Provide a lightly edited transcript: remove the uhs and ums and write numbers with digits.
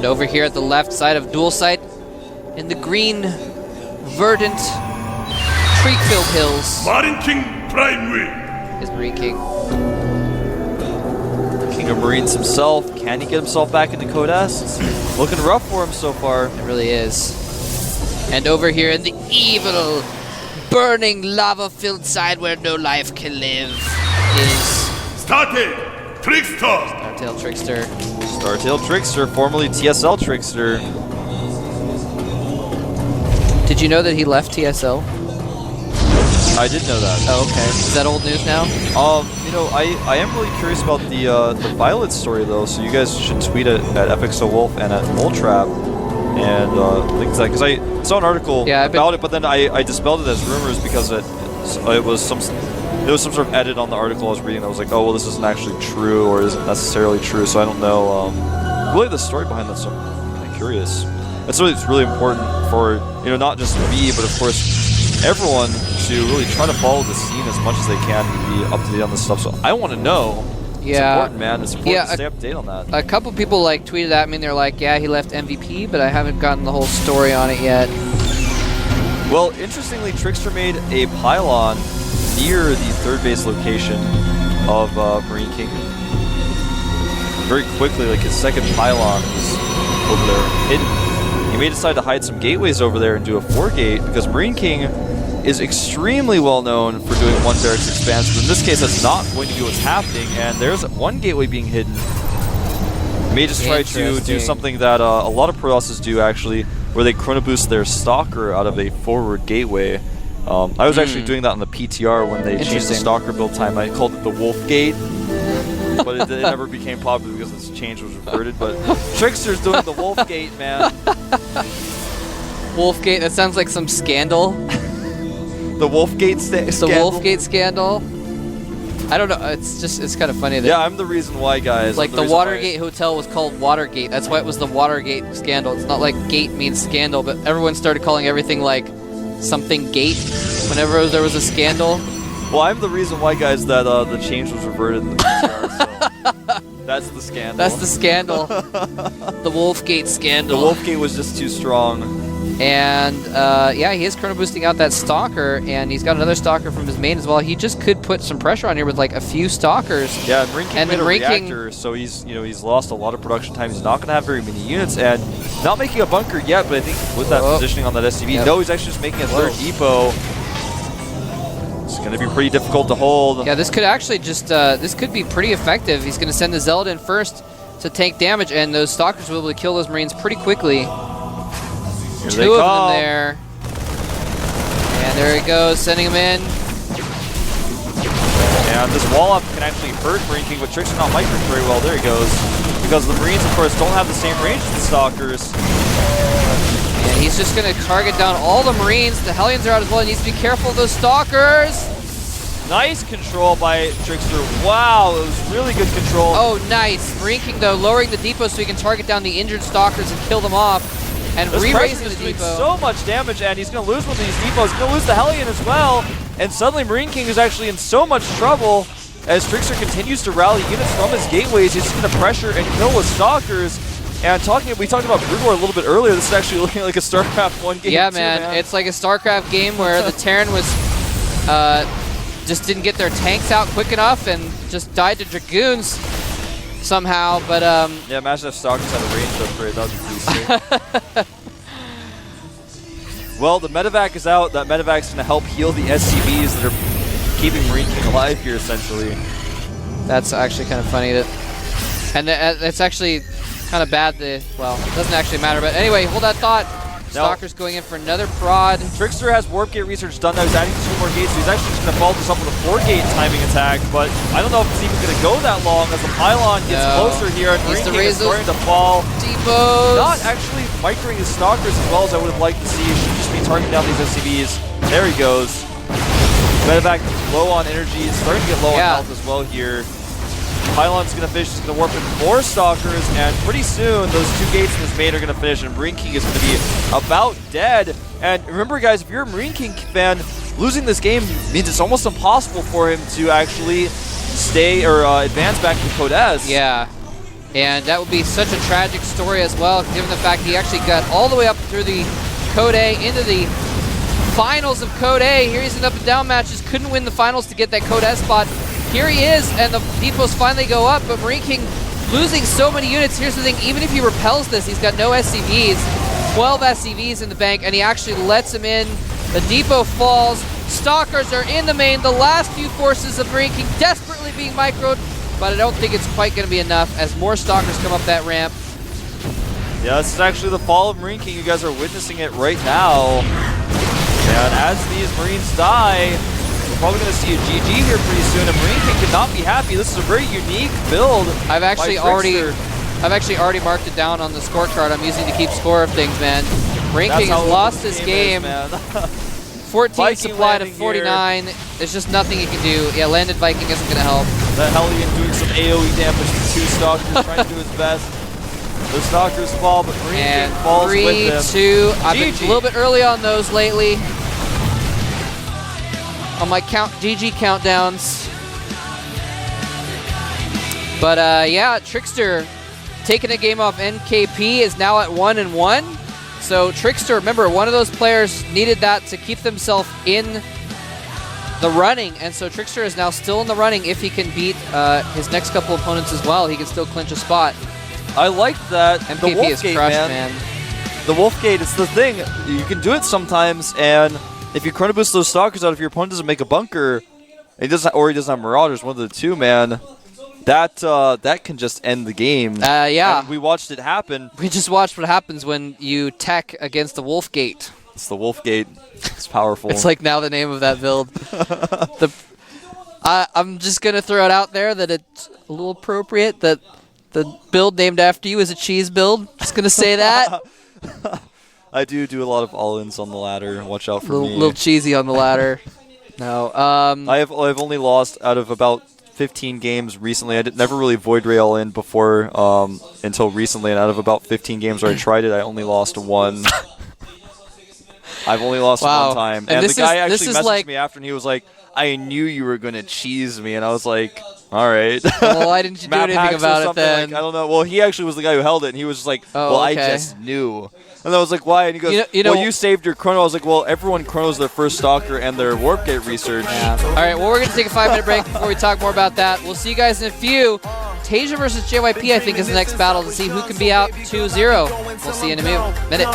over here at the left side of dual site, in the green, verdant, tree-filled hills, MarineKing Prime Wing is MarineKing. King of Marines himself. Can he get himself back into Codes? It's looking rough for him so far. It really is. And over here in the evil, burning, lava-filled side where no life can live is TricKsteR TricKsteR. Startail TricKsteR, formerly TSL TricKsteR. Did you know that he left TSL? I did know that. Oh, okay. Is that old news now? You know, I am really curious about the Violet story though. So you guys should tweet it at FXOWolf and at Moletrap and things like, because I saw an article about it, but then I dispelled it as rumors because it was some sort of edit on the article I was reading. I was like, oh well, this isn't actually true or isn't necessarily true. So I don't know really the story behind that. So I'm kind of curious. And so it's really important for, you know, not just me, but of course everyone to really try to follow the scene as much as they can to be up to date on this stuff. So I want to know. Yeah. It's important, man. It's important to stay up to date on that. A couple people like tweeted at me and they're like, yeah, he left MVP, but I haven't gotten the whole story on it yet. Well, interestingly, TricKsteR made a pylon near the third base location of MarineKing. Very quickly, like his second pylon was over there hidden. He may decide to hide some gateways over there and do a 4-gate because MarineKing is extremely well known for doing one barracks expansion. But in this case, that's not going to be what's happening, and there's one gateway being hidden. He may just try to do something that a lot of Prolosses do actually, where they chrono boost their Stalker out of a forward gateway. I was actually doing that on the PTR when they changed the Stalker build time. I called it the Wolf Gate. But it never became popular because this change was reverted. But TricKsteR's doing the Wolf Gate, man. Wolf Gate, that sounds like some scandal. The Wolf Gate scandal? The Wolf Gate scandal? I don't know, it's kind of funny that... Yeah, I'm the reason why, guys. Like the Watergate Hotel was called Watergate. That's why it was the Watergate scandal. It's not like gate means scandal, but everyone started calling everything like something gate whenever there was a scandal. Well, I'm the reason why, guys, that the change was reverted in the PTR, so that's the scandal. That's the scandal. The Wolfgate scandal. The Wolfgate was just too strong. And, yeah, he is chrono boosting out that Stalker, and he's got another Stalker from his main as well. He just could put some pressure on here with, like, a few Stalkers. Yeah, MarineKing made a reactor, so he's lost a lot of production time. He's not going to have very many units, and not making a bunker yet, but I think with that positioning on that SCV, no, he's actually just making a third depot. It's going to be pretty difficult to hold. Yeah, this could actually just, this could be pretty effective. He's going to send the Zealot in first to tank damage, and those Stalkers will be able to kill those Marines pretty quickly. Here Two of them there. And there he goes, sending him in. And this wall-up can actually hurt MarineKing, but TricKsteR not microing very well. There he goes. Because the Marines, of course, don't have the same range as the Stalkers. And he's just going to target down all the Marines. The Hellions are out as well. He needs to be careful of those Stalkers. Nice control by TricKsteR. Wow, it was really good control. Oh, nice. MarineKing, though, lowering the depot so he can target down the injured Stalkers and kill them off. And re-raising the depot. So much damage, and he's going to lose one of these depots. He's going to lose the Hellion as well. And suddenly MarineKing is actually in so much trouble as TricKsteR continues to rally units from his gateways. He's just going to pressure and kill with Stalkers. And we talked about Brood War a little bit earlier. This is actually looking like a StarCraft 1 game. Yeah, man. It's like a StarCraft game where the Terran was just didn't get their tanks out quick enough and just died to Dragoons somehow. But yeah, imagine if Stalkers had a range upgrade. That would be pretty sick. Well, the medevac is out. That medevac's going to help heal the SCVs that are keeping MarineKing alive here, essentially. That's actually kind of funny. And it's actually kind of bad. Well, it doesn't actually matter. But anyway, hold that thought. Stalker's going in for another prod. TricKsteR has warp gate research done now. He's adding 2 more gates, so he's actually just going to follow this up with a 4-gate timing attack. But I don't know if it's even going to go that long as the pylon gets closer here, and MarineKing is starting to fall. Depots. Not actually microing his Stalkers as well as I would have liked to see. He should just be targeting down these SCVs. There he goes. Medevac low on energy. It's starting to get low on health as well here. Pylon's going to finish, he's going to warp in more Stalkers, and pretty soon those 2 gates in his main are going to finish, and MarineKing is going to be about dead. And remember, guys, if you're a MarineKing fan, losing this game means it's almost impossible for him to actually stay or advance back to Codes. Yeah. And that would be such a tragic story as well, given the fact he actually got all the way up through the Code A into the finals of Code A. Here he's in up and down matches, couldn't win the finals to get that Code S spot. Here he is, and the depots finally go up, but MarineKing losing so many units. Here's the thing, even if he repels this, he's got no SCVs, 12 SCVs in the bank, and he actually lets him in. The depot falls. Stalkers are in the main. The last few forces of MarineKing desperately being microed, but I don't think it's quite going to be enough as more Stalkers come up that ramp. Yeah, this is actually the fall of MarineKing. You guys are witnessing it right now. And as these Marines die, we're probably going to see a GG here pretty soon. And MarineKing could not be happy. This is a very unique build. I've actually already marked it down on the scorecard I'm using to keep score of things, man. MarineKing has lost this game. 14 Viking supply to 49. Here. There's just nothing you can do. Yeah, landed Viking isn't going to help. That Hellion doing some AoE damage to 2 Stalkers, trying to do his best. The Stalkers fall, but MarineKing falls with them. 3, 2. I've been a little bit early on those lately. On my GG countdowns. But yeah, TricKsteR taking a game off NKP is now at 1-1. So TricKsteR, remember, one of those players needed that to keep themselves in the running, and so TricKsteR is now still in the running. If he can beat his next couple opponents as well, he can still clinch a spot. I like that. MKP the Wolf is Gate, crushed, man. The Wolf Gate, it's the thing. You can do it sometimes, and if you chrono boost those Stalkers out, if your opponent doesn't make a bunker, he doesn't have Marauders, one of the two, man. That can just end the game. Yeah. And we watched it happen. We just watched what happens when you tech against the Wolf Gate. It's the Wolf Gate. It's powerful. It's like now the name of that build. I'm just going to throw it out there that it's a little appropriate that the build named after you is a cheese build. Just going to say that. I do a lot of all-ins on the ladder. Watch out for me. A little cheesy on the ladder. No. I've only lost out of about 15 games recently. I never really void rail in before until recently, and out of about 15 games where I tried it, I only lost 1. I've only lost 1 time. And the guy actually messaged me after, and he was like, I knew you were going to cheese me. And I was like, all right. Well, why didn't you do anything about it then? Like, I don't know. Well, he actually was the guy who held it, and he was just like, well, okay. I just knew. And I was like, why? And he goes, well, you saved your chrono. I was like, well, everyone chronos their first Stalker and their Warp Gate research. Yeah. All right, well, we're going to take a 5-minute break before we talk more about that. We'll see you guys in a few. Tasia versus JYP, I think, is the next battle to see who can be out 2-0. We'll see you in a minute.